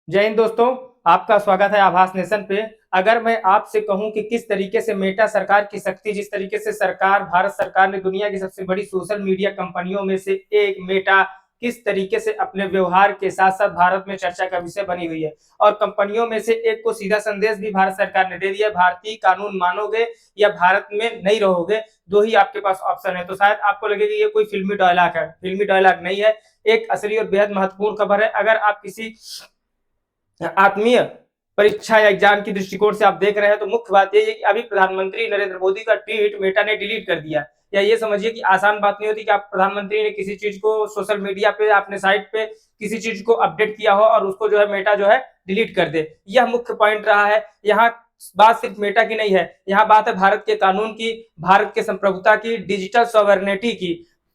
जय हिंद दोस्तों। आपका स्वागत है आभास नेशन पे। अगर मैं आपसे कहूं कि किस तरीके से मेटा सरकार की शक्ति, जिस तरीके से भारत सरकार ने दुनिया की सबसे बड़ी सोशल मीडिया कंपनियों में से एक मेटा किस तरीके से अपने व्यवहार के साथ साथ भारत में चर्चा का विषय बनी हुई है, और कंपनियों में से एक को सीधा संदेश भी भारत सरकार ने दे दिया, भारतीय कानून मानोगे या भारत में नहीं रहोगे, दो ही आपके पास ऑप्शन है। तो शायद आपको लगे कि ये कोई फिल्मी डायलॉग है, फिल्मी डायलॉग नहीं है, एक असली और बेहद महत्वपूर्ण खबर है। अगर आप किसी आत्मीय परीक्षा या एग्जाम की दृष्टिकोण से आप देख रहे हैं तो मुख्य बात यही है कि अभी प्रधानमंत्री नरेंद्र मोदी का ट्वीट मेटा ने डिलीट कर दिया। या ये समझिए कि आसान बात नहीं होती कि आप प्रधानमंत्री ने किसी चीज को सोशल मीडिया पे अपने साइट पे किसी चीज को अपडेट किया हो और उसको जो है मेटा जो है डिलीट कर दे। यह मुख्य पॉइंट रहा है। यहाँ बात सिर्फ मेटा की नहीं है, यहाँ बात है भारत के कानून की, भारत के संप्रभुता की, डिजिटल सॉवरेनिटी की,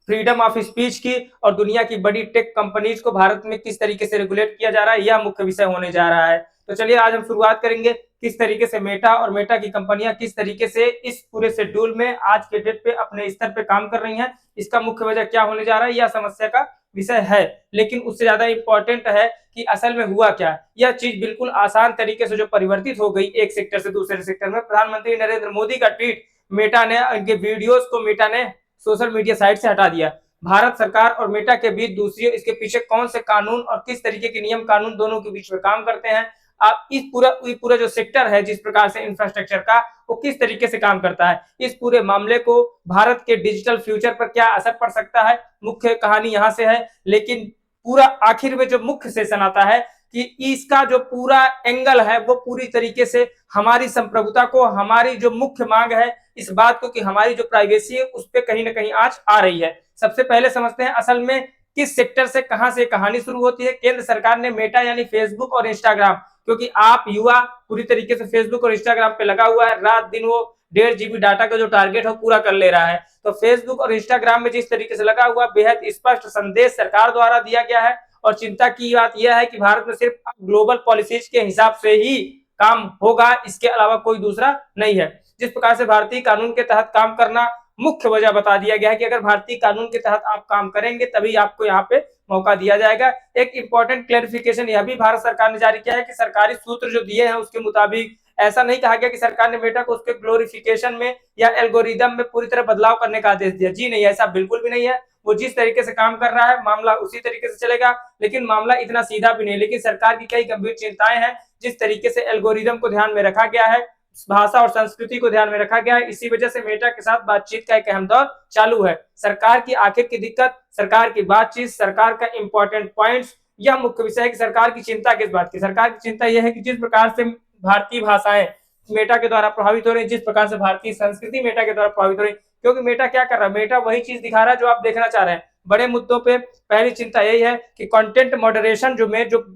फ्रीडम ऑफ स्पीच की, और दुनिया की बड़ी टेक कंपनीज को भारत में किस तरीके से रेगुलेट किया जा रहा है, यह मुख्य विषय होने जा रहा है। तो चलिए आज हम शुरुआत करेंगे किस तरीके से मेटा और मेटा की कंपनियां किस तरीके से इस पूरे शेड्यूल में आज के डेट पे अपने स्तर पे काम कर रही हैं, इसका मुख्य वजह क्या होने जा रहा है, यह समस्या का विषय है। लेकिन उससे ज्यादा इंपॉर्टेंट है कि असल में हुआ क्या। यह चीज बिल्कुल आसान तरीके से जो परिवर्तित हो गई एक सेक्टर से दूसरे सेक्टर में, प्रधानमंत्री नरेंद्र मोदी का ट्वीट मेटा ने, उनके वीडियोस को मेटा ने सोशल मीडिया साइट से हटा दिया। भारत सरकार और मेटा के बीच दूसरी, इसके पीछे कौन से कानून और किस तरीके के नियम कानून दोनों के बीच में काम करते हैं, आप इस पूरा जो सेक्टर है जिस प्रकार से इंफ्रास्ट्रक्चर का, वो किस तरीके से काम करता है, इस पूरे मामले को भारत के डिजिटल फ्यूचर पर क्या असर पड़ सकता है, मुख्य कहानी यहां से है। लेकिन पूरा आखिर में जो मुख्य सेशन आता है कि इसका जो पूरा एंगल है वो पूरी तरीके से हमारी संप्रभुता को, हमारी जो मुख्य मांग है इस बात को कि हमारी जो प्राइवेसी है उस पर कहीं ना कहीं आज आ रही है। सबसे पहले समझते हैं असल में किस सेक्टर से कहां से कहानी शुरू होती है। केंद्र सरकार ने मेटा यानी फेसबुक और इंस्टाग्राम, क्योंकि आप युवा पूरी तरीके से फेसबुक और इंस्टाग्राम पे लगा हुआ है, रात दिन वो 1.5 GB डाटा का जो टारगेट है पूरा कर ले रहा है। तो फेसबुक और इंस्टाग्राम में जिस तरीके से लगा हुआ, बेहद स्पष्ट संदेश सरकार द्वारा दिया गया है। और चिंता की बात यह है कि भारत में सिर्फ ग्लोबल पॉलिसीज के हिसाब से ही काम होगा, इसके अलावा कोई दूसरा नहीं है। जिस प्रकार से भारतीय कानून के तहत काम करना, मुख्य वजह बता दिया गया है कि अगर भारतीय कानून के तहत आप काम करेंगे तभी आपको यहाँ पे मौका दिया जाएगा। एक इंपॉर्टेंट क्लैरिफिकेशन यह भी भारत सरकार ने जारी किया है कि सरकारी सूत्र जो दिए हैं उसके मुताबिक ऐसा नहीं कहा गया कि सरकार ने मेटा को उसके ग्लोरिफिकेशन में या एल्गोरिदम में पूरी तरह बदलाव करने का आदेश दिया। जी नहीं, ऐसा बिल्कुल भी नहीं है। वो जिस तरीके से काम कर रहा है मामला उसी तरीके से चलेगा, लेकिन मामला इतना सीधा भी नहीं। लेकिन सरकार की कई गंभीर चिंताएं हैं, जिस तरीके से एल्गोरिदम को ध्यान में रखा गया है, भाषा और संस्कृति को ध्यान में रखा गया है, इसी वजह से मेटा के साथ बातचीत का एक अहम दौर चालू है। सरकार की आखिर की दिक्कत, सरकार की बातचीत, सरकार का इंपॉर्टेंट पॉइंट्स, यह मुख्य विषय है कि सरकार की चिंता किस बात की। सरकार की चिंता यह है कि जिस प्रकार से भारतीय भाषाएं मेटा के द्वारा प्रभावित हो रही है, जिस प्रकार से भारतीय संस्कृति मेटा के द्वारा प्रभावित हो रही है, क्योंकि मेटा क्या कर रहा है, मेटा वही चीज दिखा रहा है जो आप देखना चाह रहे हैं बड़े मुद्दों पे। पहली चिंता यही है कि कंटेंट मॉडरेशन जो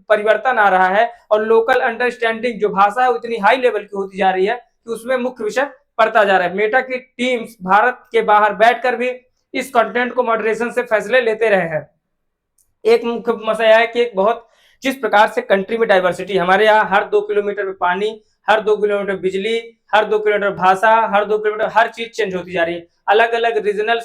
परिवर्तन आ रहा है, और लोकल अंडरस्टैंडिंग जो भाषा है उतनी हाई लेवल की होती जा रही है कि उसमें मुख्य विषय पड़ता जा रहा है। मेटा की टीम्स भारत के बाहर बैठकर भी इस कंटेंट को मॉडरेशन से फैसले लेते रहे हैं। एक मुख्य मसला है कि एक बहुत जिस प्रकार से कंट्री में डाइवर्सिटी, हमारे यहाँ हर 2 किलोमीटर में पानी, हर 2 किलोमीटर बिजली, हर 2 किलोमीटर भाषा, हर 2 किलोमीटर हर चीज चेंज होती जा रही है। अलग अलग रीजनल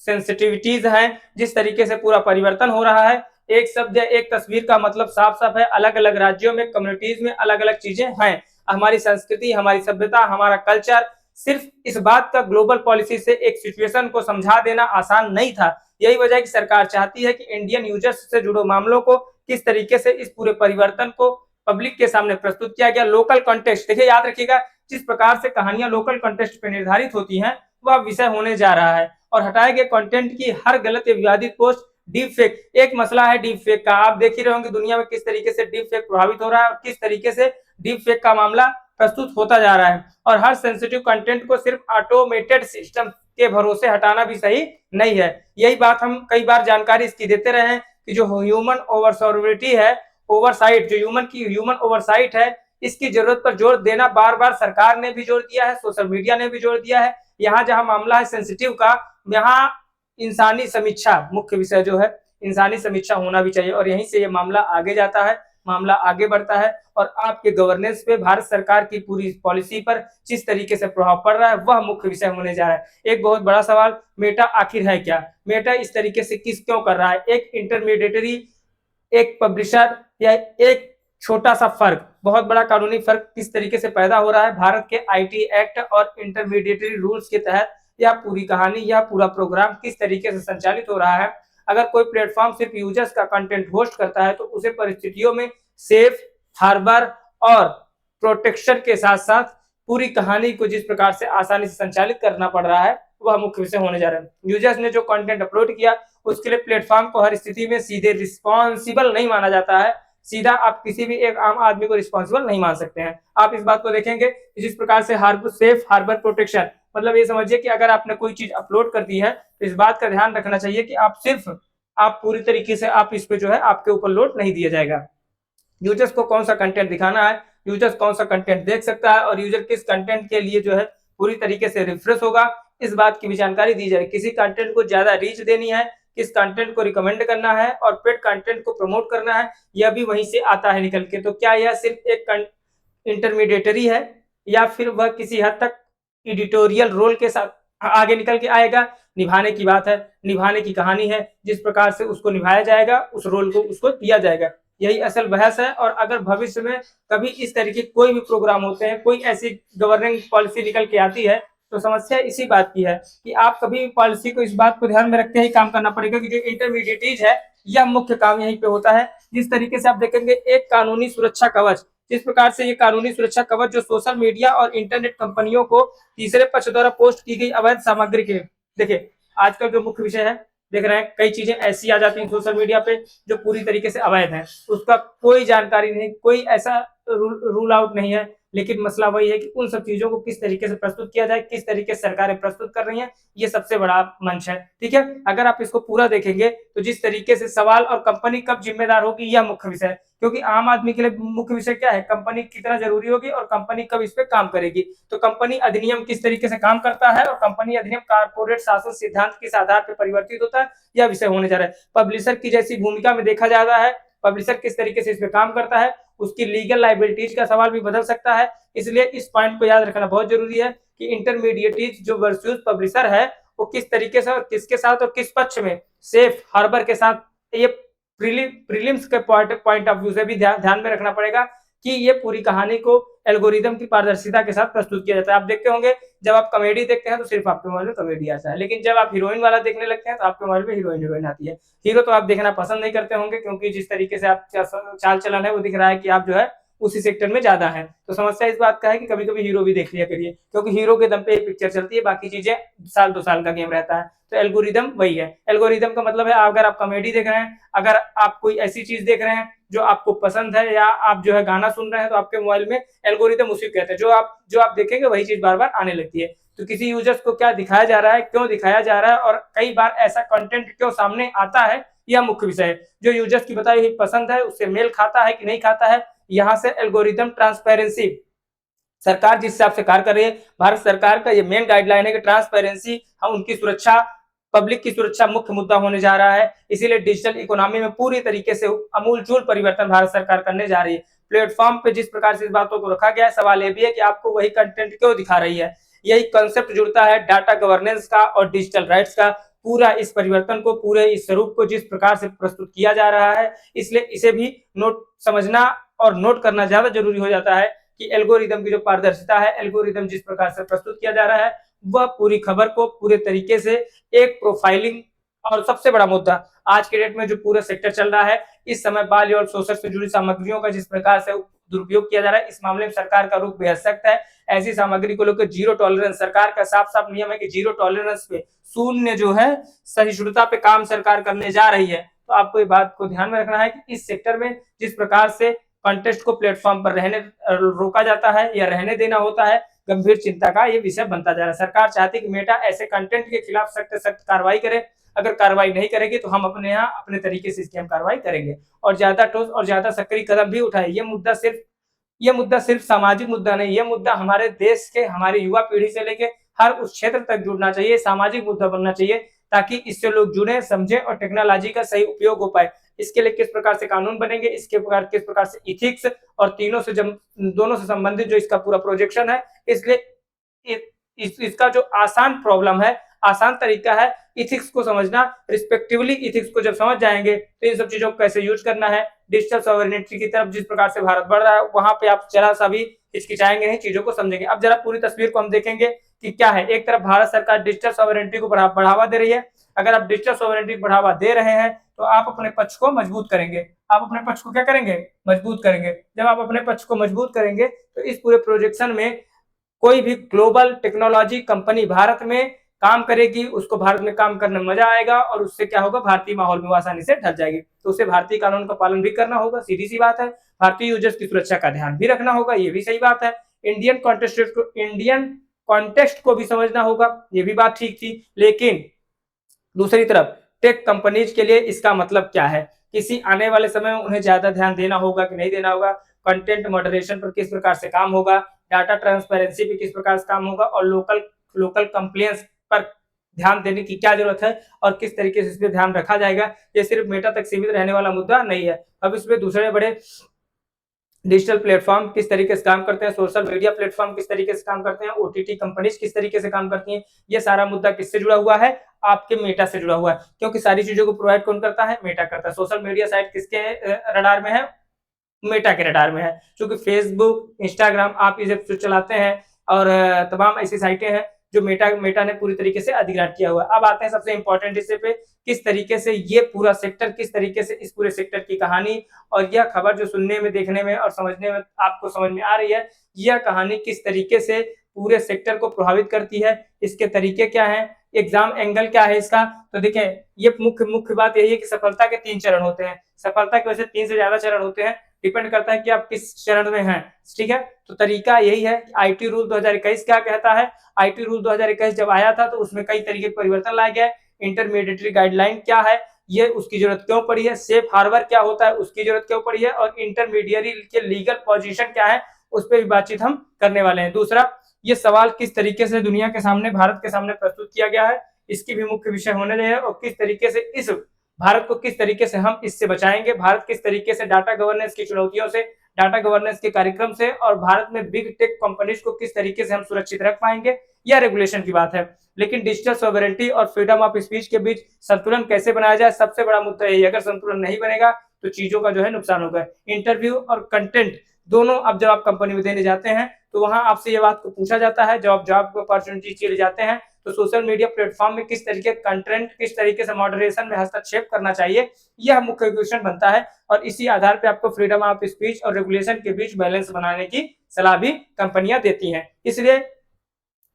सेंसिटिविटीज हैं, जिस तरीके से पूरा परिवर्तन हो रहा है। एक शब्द या एक तस्वीर का मतलब साफ साफ है, अलग अलग राज्यों में, कम्युनिटीज में अलग अलग चीजें हैं। हमारी संस्कृति, हमारी सभ्यता, हमारा कल्चर, सिर्फ इस बात का ग्लोबल पॉलिसी से एक सिचुएशन को समझा देना आसान नहीं था। यही वजह है कि सरकार चाहती है कि इंडियन यूजर्स से जुड़े मामलों को किस तरीके से इस पूरे परिवर्तन को पब्लिक के सामने प्रस्तुत किया गया। लोकल कॉन्टेक्स्ट, देखिए याद रखिएगा, जिस प्रकार से कहानियां लोकल कॉन्टेक्स्ट पे निर्धारित होती हैं वह विषय होने जा रहा है। और हटाए गए कंटेंट की हर गलत या विवादित पोस्ट, डीप फेक, एक मसला है डीप फेक का। आप देख ही रहे होंगे दुनिया में किस तरीके से डीप फेक प्रभावित हो रहा है और किस तरीके से डीप फेक का मामला प्रस्तुत होता जा रहा है। और हर सेंसिटिव कंटेंट को सिर्फ ऑटोमेटेड सिस्टम के भरोसे हटाना भी सही नहीं है। यही बात हम कई बार जानकारी इसकी देते रहे हैं कि जो ह्यूमन ओवरसॉर्बिलिटी है, ओवरसाइट, जो ह्यूमन ओवरसाइट है, इसकी जरूरत पर जोर देना बार बार सरकार ने भी जोर दिया है, सोशल मीडिया ने भी जोर दिया है। यहाँ जहां मामला है सेंसिटिव का, यहाँ इंसानी समीक्षा मुख्य विषय जो है, इंसानी समीक्षा होना भी चाहिए। और यहीं से ये मामला आगे जाता है, मामला आगे बढ़ता है, और आपके गवर्नेंस पे, भारत सरकार की पूरी पॉलिसी पर जिस तरीके से प्रभाव पड़ रहा है वह मुख्य विषय होने जा रहा है। एक बहुत बड़ा सवाल, मेटा आखिर है क्या, मेटा इस तरीके से क्यों कर रहा है। एक इंटरमीडिएटरी, एक पब्लिशर या एक छोटा सा फर्क, बहुत बड़ा कानूनी फर्क किस तरीके से पैदा हो रहा है भारत के आईटी एक्ट और इंटरमीडिएटरी रूल्स के तहत। यह पूरी कहानी, यह पूरा प्रोग्राम किस तरीके से संचालित हो रहा है। अगर कोई प्लेटफॉर्म सिर्फ यूजर्स का कंटेंट होस्ट करता है तो उसे परिस्थितियों में सेफ हार्बर और प्रोटेक्शन के साथ साथ पूरी कहानी को जिस प्रकार से आसानी से संचालित करना पड़ रहा है वह मुख्य विषय होने जा रहा है। यूजर्स ने जो कंटेंट अपलोड किया उसके लिए प्लेटफॉर्म को हर स्थिति में सीधे रिस्पॉन्सिबल नहीं माना जाता है। सीधा आप किसी भी एक आम आदमी को रिस्पॉन्सिबल नहीं मान सकते हैं। आप इस बात को देखेंगे जिस प्रकार से सेफ हार्बर प्रोटेक्शन, मतलब ये समझिए कि अगर आपने कोई चीज अपलोड कर दी है तो इस बात का ध्यान रखना चाहिए कि आप पूरी तरीके से आप इस पे जो है आपके ऊपर लोड नहीं दिया जाएगा। यूजर्स को कौन सा कंटेंट दिखाना है, यूजर्स कौन सा कंटेंट देख सकता है और यूजर किस कंटेंट के लिए जो है पूरी तरीके से रिफ्रेश होगा, इस बात की भी जानकारी दी जाए। किसी कंटेंट को ज्यादा रीच देनी है, किस कंटेंट को रिकमेंड करना है और पेड कंटेंट को प्रमोट करना है, यह भी वहीं से आता है निकल के। तो क्या यह सिर्फ एक इंटरमीडिएटरी है या फिर वह किसी हद तक एडिटोरियल रोल के साथ आगे निकल के आएगा। निभाने की बात है, निभाने की कहानी है, जिस प्रकार से उसको निभाया जाएगा उस रोल को उसको दिया जाएगा, यही असल बहस है। और अगर भविष्य में कभी इस तरीके कोई भी प्रोग्राम होते हैं, कोई ऐसी गवर्निंग पॉलिसी निकल के आती है तो समस्या इसी बात की है कि आप कभी भी पॉलिसी को इस बात को ध्यान में रखते ही काम करना पड़ेगा कि जो इंटरमीडिएटीज है यह मुख्य काम यहीं पे होता है। जिस तरीके से आप देखेंगे एक कानूनी सुरक्षा कवच, जिस प्रकार से ये कानूनी सुरक्षा कवच जो सोशल मीडिया और इंटरनेट कंपनियों को तीसरे पक्ष द्वारा पोस्ट की गई अवैध सामग्री के, देखिए आजकल जो मुख्य विषय है देख रहे हैं कई चीजें ऐसी आ जाती हैं सोशल मीडिया पे जो पूरी तरीके से अवैध है, उसका कोई जानकारी नहीं, कोई ऐसा रूल आउट नहीं है। लेकिन मसला वही है कि उन सब चीजों को किस तरीके से प्रस्तुत किया जाए, किस तरीके से सरकारें प्रस्तुत कर रही हैं, ये सबसे बड़ा मंच है। ठीक है, अगर आप इसको पूरा देखेंगे तो जिस तरीके से सवाल और कंपनी कब जिम्मेदार होगी यह मुख्य विषय है, क्योंकि आम आदमी के लिए मुख्य विषय क्या है, कंपनी कितना जरूरी होगी और कंपनी कब इस पे काम करेगी। तो कंपनी अधिनियम किस तरीके से काम करता है और कंपनी अधिनियम कारपोरेट शासन सिद्धांत किस आधार पर परिवर्तित होता है, यह विषय होने जा रहा है। पब्लिशर की जैसी भूमिका में देखा जा रहा है, पब्लिशर किस तरीके से इस पे काम करता है, उसकी लीगल लाइबिलिटीज का सवाल भी बदल सकता है। इसलिए इस पॉइंट को याद रखना बहुत जरूरी है कि इंटरमीडिएटीज जो वर्सेस पब्लिशर है वो किस तरीके से और किसके साथ और किस पक्ष में सेफ हार्बर के साथ, ये प्रीलिम्स के पॉइंट ऑफ व्यू से भी ध्यान में रखना पड़ेगा कि ये पूरी कहानी को एल्गोरिदम की पारदर्शिता के साथ प्रस्तुत किया जाता है। आप देखते होंगे जब आप कॉमेडी देखते हैं तो सिर्फ आपके मोबाइल में कॉमेडी आता है, लेकिन जब आप हीरोइन वाला देखने लगते हैं तो आपके मोबाइल में हीरोइन आती है। हीरो तो आप देखना पसंद नहीं करते होंगे क्योंकि जिस तरीके से आप चाल चलन है वो दिख रहा है कि आप जो है उसी सेक्टर में ज्यादा है। तो समस्या इस बात का है कि कभी कभी हीरो भी देख लिया करिए, क्योंकि हीरो के दम पे एक पिक्चर चलती है, बाकी चीजें साल 2 साल का गेम रहता है। तो एल्गोरिदम वही है, एल्गोरिदम का मतलब है अगर आप कॉमेडी देख रहे हैं, अगर आप कोई ऐसी चीज देख रहे हैं जो आपको पसंद है या आप जो है गाना सुन रहे हैं तो आपके मोबाइल में एल्गोरिदम उसी कहते हैं, जो आप देखेंगे वही चीज बार बार आने लगती है। तो किसी यूजर्स को क्या दिखाया जा रहा है, क्यों दिखाया जा रहा है और कई बार ऐसा कंटेंट क्यों सामने आता है, यह मुख्य विषय है। जो यूजर्स की बताई हुई पसंद है उससे मेल खाता है कि नहीं खाता है, यहाँ से एल्गोरिदम ट्रांसपेरेंसी, सरकार जिस हिसाब से कार्य कर रही है, भारत सरकार का ये मेन गाइडलाइन है कि ट्रांसपेरेंसी, हम उनकी सुरक्षा, पब्लिक की सुरक्षा मुख्य मुद्दा होने जा रहा है। इसीलिए डिजिटल इकोनॉमी में पूरी तरीके से अमूलचूल परिवर्तन भारत सरकार करने जा रही है। प्लेटफॉर्म पे जिस प्रकार से इस बातों को रखा गया है, सवाल ये भी है कि आपको वही कंटेंट क्यों दिखा रही है। यही कंसेप्ट जुड़ता है डाटा गवर्नेंस का और डिजिटल राइट्स का। पूरा इस परिवर्तन को, पूरे इस स्वरूप को जिस प्रकार से प्रस्तुत किया जा रहा है, इसलिए इसे भी नोट समझना और नोट करना ज्यादा जरूरी हो जाता है कि एल्गोरिदम की जो पारदर्शिता है, एल्गोरिदम जिस प्रकार से प्रस्तुत किया जा रहा है, वह पूरी खबर को पूरे तरीके से एक प्रोफाइलिंग, और सबसे बड़ा मुद्दा आज के डेट में जो पूरा सेक्टर चल रहा है इस समय, बाल और शोषण से जुड़ी सामग्रियों का जिस प्रकार से दुरुपयोग किया जा रहा है, इस मामले में सरकार का रुख बेहद सख्त है। ऐसी सामग्री को लेकर जीरो टॉलरेंस, सरकार का साफ साफ नियम है कि जीरो टॉलरेंस पे, शून्य जो है सहिष्णुता पे काम सरकार करने जा रही है। तो आपको ये बात को ध्यान में रखना है कि इस सेक्टर में जिस प्रकार से कंटेस्ट को प्लेटफॉर्म पर रहने रोका जाता है या रहने देना होता है, गंभीर चिंता का ये विषय बनता जा रहा है। सरकार चाहती है कि मेटा ऐसे कंटेंट के खिलाफ सख्त कार्रवाई करे। अगर कार्रवाई नहीं करेगी तो हम अपने यहाँ अपने तरीके से इसकी हम कार्रवाई करेंगे और ज्यादा ठोस और ज्यादा सक्रिय कदम भी उठाए। ये मुद्दा सिर्फ सामाजिक मुद्दा नहीं, ये मुद्दा हमारे देश के, हमारी युवा पीढ़ी से लेके हर उस क्षेत्र तक जुड़ना चाहिए, सामाजिक मुद्दा बनना चाहिए ताकि इससे लोग जुड़े, समझे और टेक्नोलॉजी का सही उपयोग हो पाए। इसके लिए किस प्रकार से कानून बनेंगे, किस प्रकार से इथिक्स और दोनों से संबंधित जो इसका पूरा प्रोजेक्शन है, इसलिए इसका जो आसान प्रॉब्लम है, आसान तरीका है इथिक्स को समझना। रिस्पेक्टिवली इथिक्स को जब समझ जाएंगे तो इन सब चीजों को कैसे यूज करना है, डिजिटल सॉवरेनिटी की तरफ जिस प्रकार से भारत बढ़ रहा है वहां पे आप जरा सा भी हिचकिचाएंगे नहीं, चीजों को समझेंगे। अब जरा पूरी तस्वीर को हम देखेंगे कि क्या है। एक तरफ भारत सरकार डिजिटल सॉवरेनिटी को बढ़ावा दे रही है। अगर आप डिजिटल सॉवरेनिटी को बढ़ावा दे रहे हैं तो आप अपने पक्ष को मजबूत करेंगे। आप अपने पक्ष को क्या करेंगे, मजबूत करेंगे। जब आप अपने पक्ष को मजबूत करेंगे तो इस पूरे प्रोजेक्शन में कोई भी ग्लोबल टेक्नोलॉजी कंपनी भारत में काम करेगी, उसको भारत में काम करने में मजा आएगा और उससे क्या होगा, भारतीय माहौल में वो आसानी से ढल जाएगी। तो उसे भारतीय कानून का पालन भी करना होगा, सीधी सी बात है। भारतीय यूजर्स की सुरक्षा का ध्यान भी रखना होगा, ये भी सही बात है। इंडियन कॉन्टेक्स्ट को भी समझना होगा, ये भी बात ठीक थी। लेकिन दूसरी तरफ टेक कंपनीज के लिए इसका मतलब क्या है, किसी आने वाले समय में उन्हें ज्यादा ध्यान देना होगा कि नहीं देना होगा, कंटेंट मॉडरेशन पर किस प्रकार से काम होगा, डाटा ट्रांसपेरेंसी पे किस प्रकार से काम होगा और लोकल कंप्लेंट्स पर ध्यान देने की क्या जरूरत है और किस तरीके से इस पर ध्यान रखा जाएगा। ये सिर्फ मेटा तक सीमित रहने वाला मुद्दा नहीं है। अब इसमें दूसरे बड़े डिजिटल प्लेटफॉर्म किस तरीके से काम करते हैं, सोशल मीडिया प्लेटफॉर्म किस तरीके से काम करते हैं, ओटीटी कंपनीज किस तरीके से काम करती हैं, ये सारा मुद्दा किससे जुड़ा हुआ है, आपके मेटा से जुड़ा हुआ है। क्योंकि सारी चीजों को प्रोवाइड कौन करता है, मेटा करता है। सोशल मीडिया साइट किसके रडार में है, मेटा के रडार में है। क्योंकि फेसबुक, इंस्टाग्राम आप इसे चलाते हैं और तमाम ऐसी साइटें हैं जो मेटा ने पूरी तरीके से अधिग्रहण किया हुआ है। अब आते हैं सबसे इंपॉर्टेंट हिस्से पे, किस तरीके से ये पूरा सेक्टर, किस तरीके से इस पूरे सेक्टर की कहानी और यह खबर जो सुनने में, देखने में और समझने में आपको समझ में आ रही है, यह कहानी किस तरीके से पूरे सेक्टर को प्रभावित करती है, इसके तरीके क्या है, एग्जाम एंगल क्या है इसका। तो देखिए ये मुख्य बात यही है कि सफलता के 3 चरण होते हैं। सफलता के वैसे 3 से ज्यादा चरण होते हैं, डिपेंड करता है कि आप किस चरण में हैं, ठीक है। तो तरीका यही है। आईटी रूल 2021 क्या कहता है, आईटी रूल 2021 जब आया था तो उसमें कई तरीके के परिवर्तन लाए गए। इंटरमीडिएटरी गाइडलाइन क्या है, ये उसकी जरूरत क्यों पड़ी है, सेफ हार्बर क्या होता है उसकी जरूरत क्यों पड़ी है, और इंटरमीडिएरी के लीगल पोजीशन क्या है उस पर भी बातचीत हम करने वाले हैं। दूसरा, ये सवाल किस तरीके से दुनिया के सामने, भारत के सामने प्रस्तुत किया गया है, इसकी भी मुख्य विषय होने रहे हैं। और किस तरीके से इस भारत को किस तरीके से हम इससे बचाएंगे, भारत किस तरीके से डाटा गवर्नेंस की चुनौतियों से, डाटा गवर्नेंस के कार्यक्रम से और भारत में बिग टेक कंपनीज को किस तरीके से हम सुरक्षित रख पाएंगे, यह रेगुलेशन की बात है। लेकिन डिजिटल सॉवरेनिटी और फ्रीडम ऑफ स्पीच के बीच संतुलन कैसे बनाया जाए, सबसे बड़ा मुद्दा यही। अगर संतुलन नहीं बनेगा तो चीजों का जो है नुकसान होगा। इंटरव्यू और कंटेंट दोनों अब जब आप कंपनी में देने जाते हैं तो वहां आपसे ये बात को पूछा जाता है, जब आप जॉब अपॉर्चुनिटी चले जाते हैं तो सोशल मीडिया प्लेटफॉर्म में किस तरीके कंटेंट, किस तरीके से मॉडरेशन में हस्तक्षेप करना चाहिए, यह मुख्य क्वेश्चन बनता है। और इसी आधार पर आपको फ्रीडम ऑफ स्पीच और रेगुलेशन के बीच बैलेंस बनाने की सलाह भी कंपनियां देती हैं। इसलिए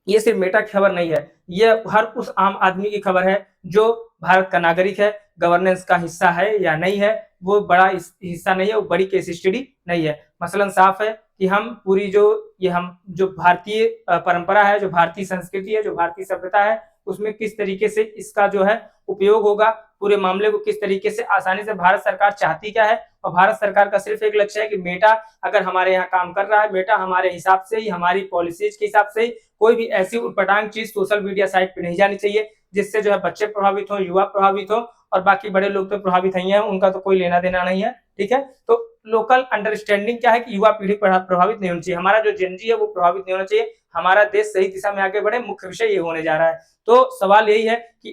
ये सिर्फ मेटा की खबर नहीं है, ये हर उस आम आदमी की खबर है जो भारत का नागरिक है, गवर्नेंस का हिस्सा है या नहीं है, वो बड़ा हिस्सा नहीं है, वो बड़ी केस स्टडी नहीं है। मसलन साफ है कि हम पूरी जो भारतीय परंपरा है, जो भारतीय संस्कृति है, जो भारतीय सभ्यता है, उसमें किस तरीके से इसका जो है उपयोग होगा, पूरे मामले को किस तरीके से आसानी से भारत सरकार चाहती क्या है। और भारत सरकार का सिर्फ एक लक्ष्य है कि मेटा अगर हमारे यहाँ काम कर रहा है, मेटा हमारे हिसाब से ही, हमारी पॉलिसीज के हिसाब से ही, कोई भी ऐसी उटपटांग चीज सोशल मीडिया साइट पे नहीं जानी चाहिए जिससे जो है बच्चे प्रभावित हो, युवा प्रभावित हो, और बाकी बड़े लोग तो प्रभावित ही हैं, उनका तो कोई लेना देना नहीं है, ठीक है। तो लोकल अंडरस्टैंडिंग क्या है कि युवा पीढ़ी प्रभावित नहीं होनी चाहिए, हमारा जो जेनजी है वो प्रभावित नहीं होना चाहिए, हमारा देश सही दिशा में आगे बढ़े, मुख्य विषय ये होने जा रहा है। तो सवाल यही है कि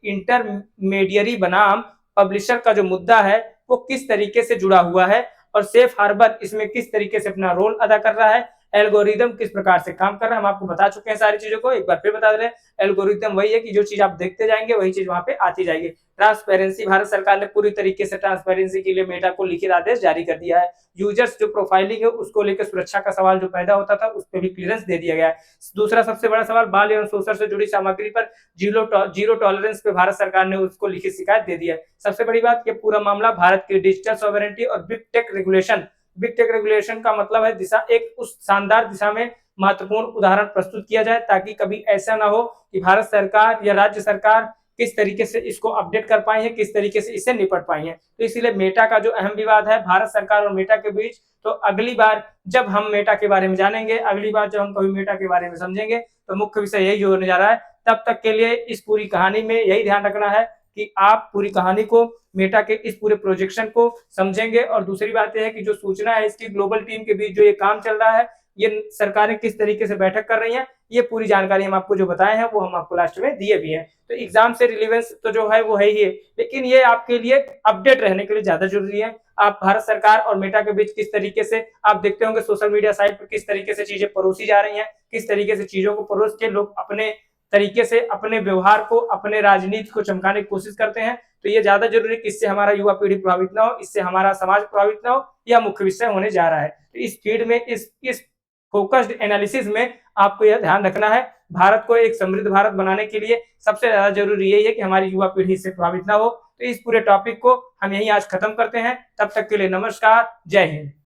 इंटरमीडियरी बनाम पब्लिशर का जो मुद्दा है वो किस तरीके से जुड़ा हुआ है और सेफ हार्बर इसमें किस तरीके से अपना रोल अदा कर रहा है, एल्गोरिदम किस प्रकार से काम कर रहा है। हम आपको बता चुके हैं सारी चीजों को, एक बार फिर बता दे रहे हैं। एल्गोरिदम वही है कि जो चीज आप देखते जाएंगे वही चीज वहां पे आती जाएगी। ट्रांसपेरेंसी, भारत सरकार ने पूरी तरीके से ट्रांसपेरेंसी के लिए मेटा को लिखित आदेश जारी कर दिया है। यूजर्स जो प्रोफाइलिंग है उसको लेकर सुरक्षा का सवाल जो पैदा होता था उस पर भी क्लियरेंस दे दिया गया है। दूसरा सबसे बड़ा सवाल, बाल एवं शोषण से जुड़ी सामग्री पर जीरो टॉलरेंस पे भारत सरकार ने उसको लिखित शिकायत दे दी है। सबसे बड़ी बात, ये पूरा मामला भारत की डिजिटल सॉवरेनिटी और बिग टेक रेगुलेशन का मतलब है दिशा, एक उस शानदार दिशा में महत्वपूर्ण उदाहरण प्रस्तुत किया जाए ताकि कभी ऐसा ना हो कि भारत सरकार या राज्य सरकार किस तरीके से इसको अपडेट कर पाई है, किस तरीके से इससे निपट पाई है। तो इसीलिए मेटा का जो अहम विवाद है भारत सरकार और मेटा के बीच, तो अगली बार जब हम मेटा के बारे में जानेंगे, अगली बार जब हम कभी मेटा के बारे में समझेंगे तो मुख्य विषय यही होने जा रहा है। तब तक के लिए इस पूरी कहानी में यही ध्यान रखना है कि आप पूरी कहानी को, मेटा के इस पूरे प्रोजेक्शन को समझेंगे। और दूसरी बात यह है कि जो सूचना है इसकी ग्लोबल टीम के बीच जो ये काम चल रहा है ये सरकारें किस तरीके से बैठक कर रही हैं, ये पूरी जानकारी हम आपको जो बताए हैं वो हम आपको लास्ट में दिए भी हैं। तो एग्जाम से रिलेवेंस तो जो है वो है ही है, लेकिन ये आपके लिए अपडेट रहने के लिए ज्यादा जरूरी है। आप भारत सरकार और मेटा के बीच किस तरीके से आप देखते होंगे सोशल मीडिया साइट पर किस तरीके से चीजें परोसी जा रही हैं, किस तरीके से चीजों को परोस के लोग अपने तरीके से अपने व्यवहार को, अपने राजनीति को चमकाने की कोशिश करते हैं। तो ये ज्यादा जरूरी है कि इससे हमारा युवा पीढ़ी प्रभावित ना हो, इससे हमारा समाज प्रभावित ना हो, यह मुख्य विषय होने जा रहा है। तो इस फीड में, इस फोकस्ड एनालिसिस में आपको यह ध्यान रखना है, भारत को एक समृद्ध भारत बनाने के लिए सबसे ज्यादा जरूरी यही है कि हमारी युवा पीढ़ी इससे प्रभावित ना हो। तो इस पूरे टॉपिक को हम यही आज खत्म करते हैं। तब तक के लिए नमस्कार, जय हिंद।